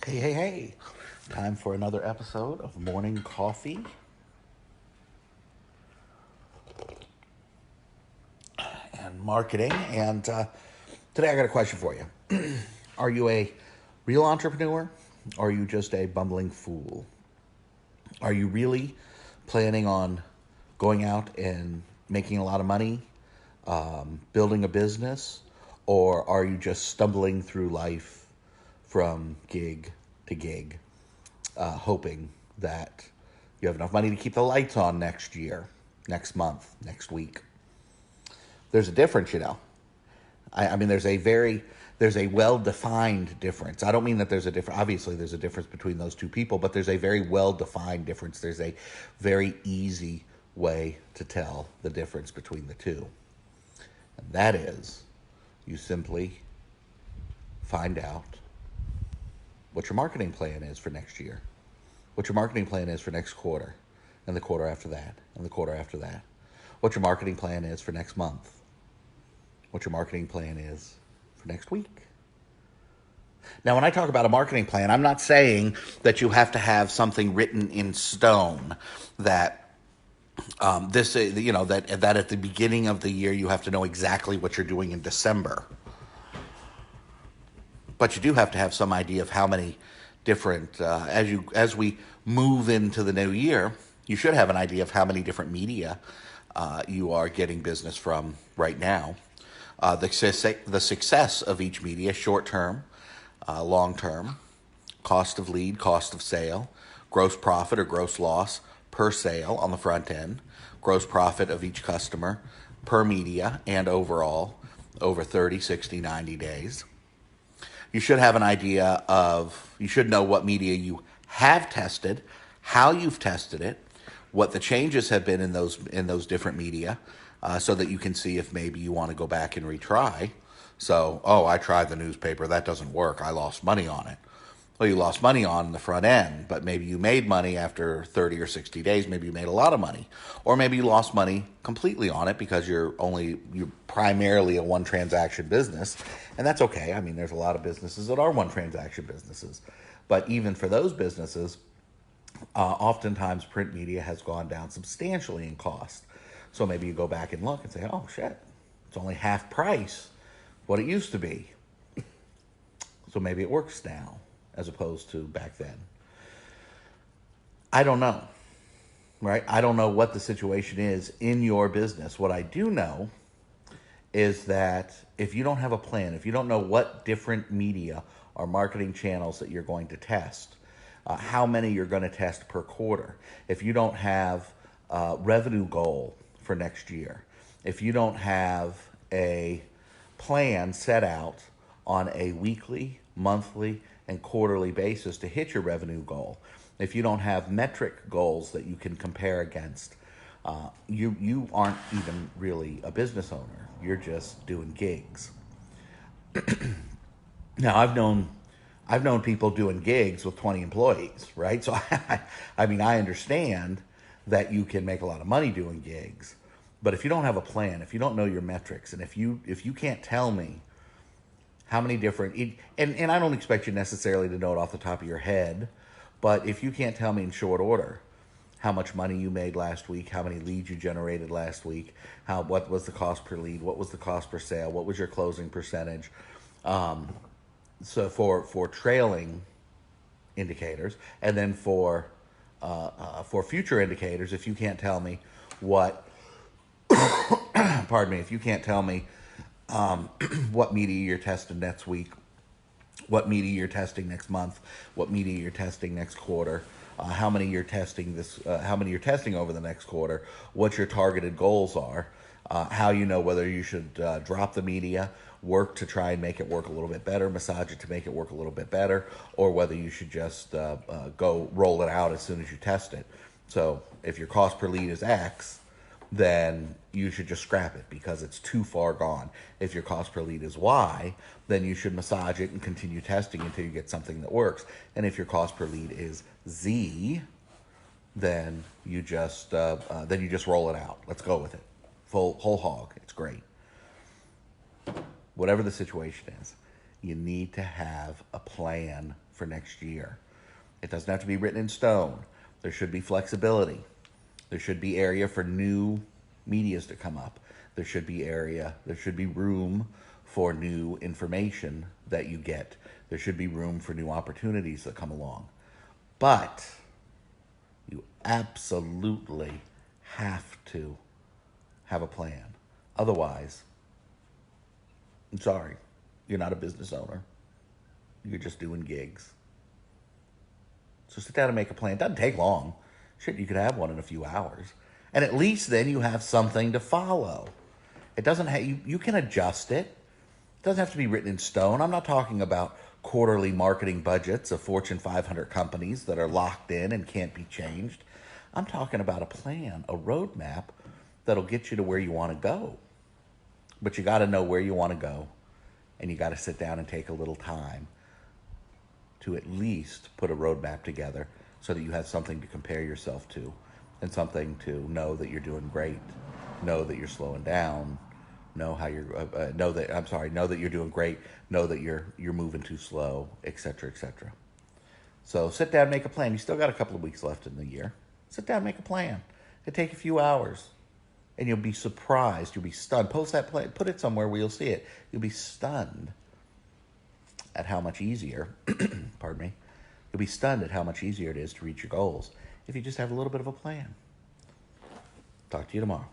Hey. Time for another episode of Morning Coffee and Marketing. And today I got a question for you. Are you a real entrepreneur or are you just a bumbling fool? Are you really planning on going out and making a lot of money, building a business, or are you just stumbling through life from gig to gig, hoping that you have enough money to keep the lights on next year, next month, next week? There's a difference. I mean, there's a well-defined difference. I don't mean that there's a difference. Obviously, there's a difference between those two people, but there's a very well-defined difference. There's a very easy way to tell the difference between the two. And that is, you simply find out what your marketing plan is for next year, what your marketing plan is for next quarter, and the quarter after that, and the quarter after that, what your marketing plan is for next month, what your marketing plan is for next week. Now, when I talk about a marketing plan, I'm not saying that you have to have something written in stone that that at the beginning of the year you have to know exactly what you're doing in December. But you do have to have some idea of how many different as we move into the new year. You should have an idea of how many different media you are getting business from right now. The success of each media, short term, long term, cost of lead, cost of sale, gross profit or gross loss per sale on the front end, gross profit of each customer per media and overall over 30, 60, 90 days. You should have an idea you should know what media you have tested, how you've tested it, what the changes have been in those different media, so that you can see if maybe you want to go back and retry. So, I tried the newspaper, that doesn't work, I lost money on it. Well, you lost money on the front end, but maybe you made money after 30 or 60 days. Maybe you made a lot of money. Or maybe you lost money completely on it because you're primarily a one transaction business. And that's okay. I mean, there's a lot of businesses that are one transaction businesses. But even for those businesses, oftentimes print media has gone down substantially in cost. So maybe you go back and look and say, oh, shit, it's only half price what it used to be. So maybe it works now as opposed to back then. I don't know, right? I don't know what the situation is in your business. What I do know is that if you don't have a plan, if you don't know what different media or marketing channels that you're going to test, how many you're going to test per quarter, if you don't have a revenue goal for next year, if you don't have a plan set out on a weekly, monthly, and quarterly basis to hit your revenue goal, if you don't have metric goals that you can compare against, you aren't even really a business owner. You're just doing gigs. Now, I've known people doing gigs with 20 employees, right? So I mean, I understand that you can make a lot of money doing gigs, but if you don't have a plan, if you don't know your metrics, and if you can't tell me how many different, and I don't expect you necessarily to know it off the top of your head, but if you can't tell me in short order how much money you made last week, how many leads you generated last week, what was the cost per lead, what was the cost per sale, what was your closing percentage, so for trailing indicators, and then for future indicators, if you can't tell me what, pardon me, if you can't tell me what media you're testing next week, what media you're testing next month, what media you're testing next quarter, how many you're testing how many you're testing over the next quarter, what your targeted goals are, how you know whether you should drop the media, work to try and make it work a little bit better, massage it to make it work a little bit better, or whether you should just go roll it out as soon as you test it. So if your cost per lead is X, then you should just scrap it because it's too far gone. If your cost per lead is Y, then you should massage it and continue testing until you get something that works. And if your cost per lead is Z, then you just roll it out. Let's go with it, whole hog. It's great. Whatever the situation is, you need to have a plan for next year. It doesn't have to be written in stone. There should be flexibility. There should be area for new medias to come up. There should be room for new information that you get. There should be room for new opportunities that come along. But you absolutely have to have a plan. Otherwise, I'm sorry, you're not a business owner. You're just doing gigs. So sit down and make a plan. It doesn't take long. Shit, you could have one in a few hours. And at least then you have something to follow. It doesn't have, you can adjust it. It doesn't have to be written in stone. I'm not talking about quarterly marketing budgets of Fortune 500 companies that are locked in and can't be changed. I'm talking about a plan, a roadmap that'll get you to where you want to go. But you got to know where you want to go, and you got to sit down and take a little time to at least put a roadmap together so that you have something to compare yourself to and something to know that you're doing great, know that you're slowing down, know that you're doing great, know that you're moving too slow, etc., etc. So sit down, make a plan. You still got a couple of weeks left in the year. Sit down, make a plan. It'll take a few hours, and you'll be surprised. You'll be stunned. Post that plan. Put it somewhere where you'll see it. You'll be stunned at how much easier, pardon me, you'll be stunned at how much easier it is to reach your goals if you just have a little bit of a plan. Talk to you tomorrow.